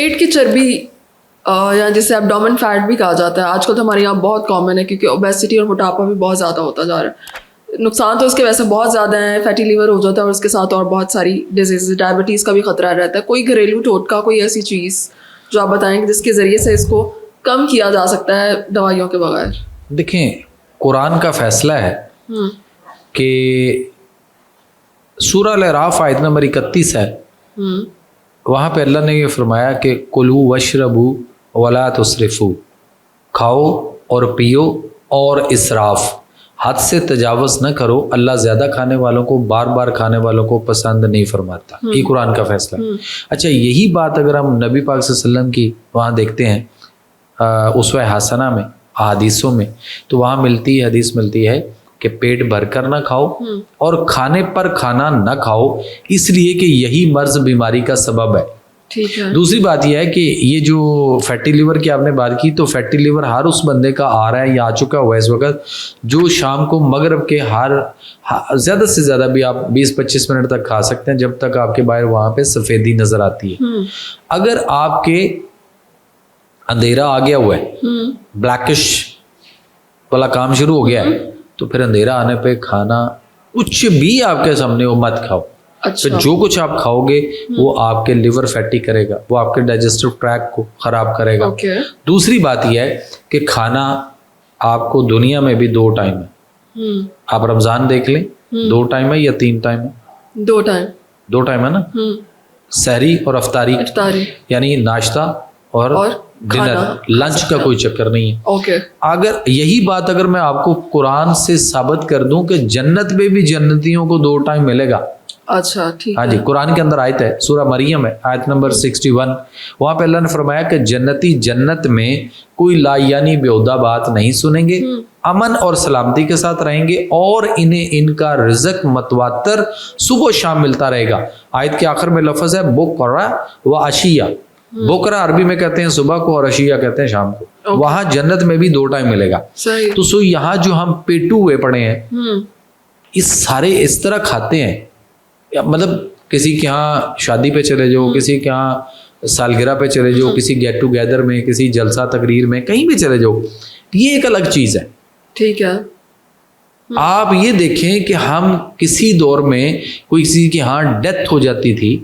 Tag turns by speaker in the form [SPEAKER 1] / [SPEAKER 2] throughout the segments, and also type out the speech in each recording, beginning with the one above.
[SPEAKER 1] پیٹ کی چربی یا جسے ایبڈومن فیٹ بھی کہا جاتا ہے، آج کل تو ہمارے یہاں بہت کامن ہے کیونکہ اوبیسٹی اور موٹاپا بھی بہت زیادہ ہوتا جا رہا ہے. نقصان تو اس کے ویسے بہت زیادہ ہیں، فیٹی لیور ہو جاتا ہے اور اس کے ساتھ اور بہت ساری ڈیزیز، ڈائبٹیز کا بھی خطرہ رہتا ہے. کوئی گھریلو ٹوٹکا، کوئی ایسی چیز جو آپ بتائیں کہ جس کے ذریعے سے اس کو کم کیا جا سکتا ہے دوائیوں کے بغیر؟
[SPEAKER 2] دیکھیں قرآن کا فیصلہ ہے کہ سورہ الاعراف آیت نمبر 31 ہے، وہاں پہ اللہ نے یہ فرمایا کہ کلوا واشربوا ولا تسرفوا، کھاؤ اور پیو اور اسراف، حد سے تجاوز نہ کرو. اللہ زیادہ کھانے والوں کو، بار بار کھانے والوں کو پسند نہیں فرماتا. یہ قرآن کا فیصلہ ہے. اچھا یہی بات اگر ہم نبی پاک صلی اللہ علیہ وسلم کی وہاں دیکھتے ہیں اسوہ حسنہ میں، احادیثوں میں، تو وہاں حدیث ملتی ہے کہ پیٹ بھر کر نہ کھاؤ اور کھانے پر کھانا نہ کھاؤ، اس لیے کہ یہی مرض بیماری کا سبب ہے. دوسری بات یہ ہے کہ یہ جو فیٹی لیور کی آپ نے بات کی، تو فیٹی لیور ہر اس بندے کا آ رہا ہے یا آ چکا ہوا ہے اس وقت جو شام کو مغرب کے زیادہ سے زیادہ بھی آپ 20-25 منٹ تک کھا سکتے ہیں، جب تک آپ کے باہر وہاں پہ سفیدی نظر آتی ہے. اگر آپ کے اندھیرا آ گیا ہوا ہے، بلیکش والا کام شروع ہو گیا ہے، تو پھر اندھیرا آنے پہ کھانا کچھ بھی آپ کے سامنے وہ مت کھاؤ. پھر جو کچھ آپ کھاؤ گے وہ آپ کے لیور فیٹی کرے گا، وہ آپ کے ڈائجسٹو ٹریک کو خراب کرے گا. دوسری بات یہ ہے کہ کھانا آپ کو دنیا میں بھی 2 ٹائم ہے. آپ رمضان دیکھ لیں، 2 ٹائم ہے یا 3 ٹائم ہے؟ 2 ٹائم ہے نا، سحری اور افطاری، یعنی ناشتہ اور ڈنر، لنچ کا کوئی چکر نہیں ہے. اگر یہی بات اگر میں آپ کو قرآن سے ثابت کر دوں کہ جنت میں بھی جنتیوں کو 2 ٹائم ملے گا.
[SPEAKER 1] اچھا ٹھیک.
[SPEAKER 2] ہاں جی، قرآن کے اندر آیت ہے، سورہ مریم ہے، آیت نمبر 61. وہاں پہ اللہ نے فرمایا کہ جنتی جنت میں کوئی لا یعنی بیہودہ بات نہیں سنیں گے، امن اور سلامتی کے ساتھ رہیں گے، اور انہیں ان کا رزق متواتر صبح و شام ملتا رہے گا. آیت کے آخر میں لفظ ہے بکرہ و عشیہ. بکرہ عربی میں کہتے ہیں صبح کو اور عشیہ کہتے ہیں شام کو. وہاں جنت میں بھی 2 ٹائم ملے گا. تو یہاں جو ہم پیٹو ہوئے پڑے ہیں، اس سارے اس طرح کھاتے ہیں، مطلب کسی کے ہاں شادی پہ چلے جاؤ، کسی کے ہاں سالگرہ پہ چلے جاؤ، کسی گیٹ ٹو گیدر میں، کسی جلسہ تقریر میں، کہیں بھی چلے جاؤ، یہ ایک الگ چیز ہے.
[SPEAKER 1] ٹھیک ہے.
[SPEAKER 2] آپ یہ دیکھیں کہ ہم کسی دور میں کوئی کسی کے ہاں ڈیتھ ہو جاتی تھی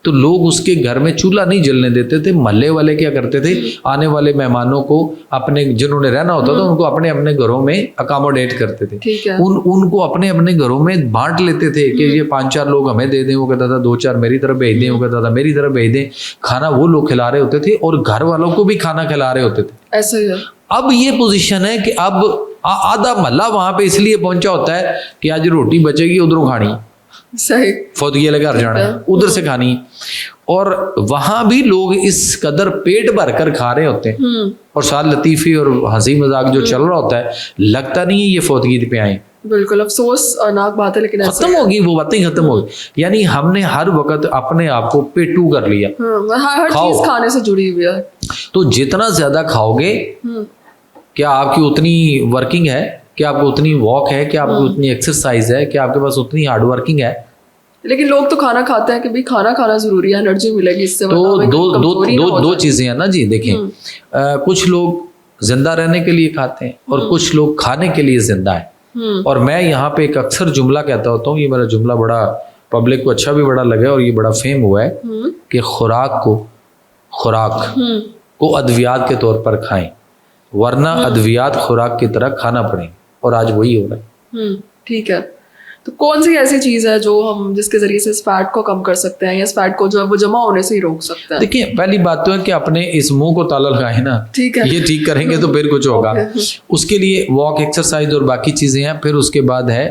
[SPEAKER 2] تو لوگ اس کے گھر میں چولہا نہیں جلنے دیتے تھے. محلے والے کیا کرتے تھے، آنے والے مہمانوں کو اپنے جنہوں نے رہنا ہوتا تھا ان کو اپنے اپنے گھروں میں اکاموڈیٹ کرتے تھے، ان کو اپنے اپنے گھروں میں بانٹ لیتے تھے کہ یہ 5-4 لوگ ہمیں دے دیں، وہ کہتا تھا 2-4 میری طرف بھیج دیں، وہ کہتا تھا میری طرف بھیج دیں. کھانا وہ لوگ کھلا رہے ہوتے تھے اور گھر والوں کو بھی کھانا کھلا رہے ہوتے تھے.
[SPEAKER 1] ایسا ہی ہے.
[SPEAKER 2] اب یہ پوزیشن ہے کہ اب آدھا محلہ وہاں پہ اس لیے پہنچا ہوتا ہے کہ آج روٹی بچے گی ادھروں کھانی،
[SPEAKER 1] صحیح،
[SPEAKER 2] فوتگی والے گھر جانا ہے ادھر سے کھانی، اور وہاں بھی لوگ اس قدر پیٹ بھر کر کھا رہے ہوتے ہیں اور ساتھ لطیفی اور ہنسی مذاق جو چل رہا ہوتا ہے. لگتا نہیں ہے یہ فوتگی پہ آئیں.
[SPEAKER 1] بالکل افسوس ناک بات ہے، لیکن
[SPEAKER 2] ختم ہوگی وہ باتیں، ختم ہوگی. یعنی ہم نے ہر وقت اپنے آپ کو پیٹو کر لیا،
[SPEAKER 1] ہر چیز کھانے سے جڑی ہوئی ہے.
[SPEAKER 2] تو جتنا زیادہ کھاؤ گے، کیا آپ کی اتنی ورکنگ ہے، کیا آپ کو اتنی واک ہے، کیا آپ کو اتنی ایکسرسائز ہے، کیا آپ کے پاس اتنی ہارڈ ورکنگ ہے.
[SPEAKER 1] لیکن لوگ تو کھانا کھاتے ہیں کہ بھائی کھانا کھانا ضروری ہے، انرجی ملے گی اس سے.
[SPEAKER 2] تو دو چیزیں ہیں نا جی. دیکھیں کچھ لوگ زندہ رہنے کے لیے کھاتے ہیں اور کچھ لوگ کھانے کے لیے زندہ ہیں. اور میں یہاں پہ ایک اکثر جملہ کہتا ہوتا ہوں، یہ میرا جملہ بڑا پبلک کو اچھا بھی بڑا لگا اور یہ بڑا فیم ہوا ہے کہ خوراک کو ادویات کے طور پر کھائیں، ورنہ ادویات خوراک کی طرح کھانا پڑیں. اور آج وہی ہو رہا ہے.
[SPEAKER 1] ٹھیک ہے. تو کون سی ایسی چیز ہے جو ہم جس کے ذریعے سے اس فیٹ کو کم کر سکتے ہیں یا اس فیٹ کو جو ہے وہ جمع ہونے سے ہی روک سکتے ہیں؟
[SPEAKER 2] دیکھیں پہلی بات تو ہے کہ اپنے اس منہ کو تالا لگائیں نا،
[SPEAKER 1] ٹھیک ہے، یہ
[SPEAKER 2] ٹھیک کریں گے تو پھر کچھ ہوگا. اس کے لیے واک، ایکسرسائز اور باقی چیزیں ہیں. پھر اس کے بعد ہے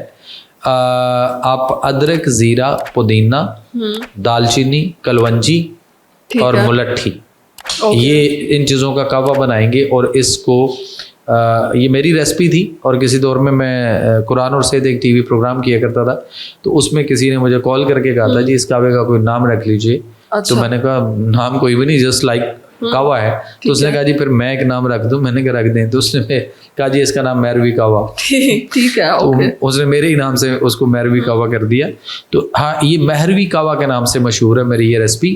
[SPEAKER 2] آپ ادرک، زیرہ، پودینہ، دال چینی، کلونجی اور ملٹھی، یہ ان چیزوں کا کعوہ بنائیں گے. اور اس کو یہ میری ریسپی تھی اور کسی دور میں قرآن اور سید ایک ٹی وی پروگرام کیا کرتا تھا، تو اس میں کسی نے مجھے کال کر کے کہا تھا جی اس کعوے کا کوئی نام رکھ لیجئے. تو میں نے کہا نام کوئی بھی نہیں، جسٹ لائک کعوہ ہے. تو اس نے کہا جی پھر میں ایک نام رکھ دوں. میں نے کہا رکھ دیں. تو اس نے کہا جی اس کا نام مہروی کعوہ.
[SPEAKER 1] ٹھیک ہے.
[SPEAKER 2] اس نے میرے ہی نام سے اس کو مہروی کعوہ کر دیا. تو ہاں یہ مہروی کعوہ کے نام سے مشہور ہے میری یہ ریسپی.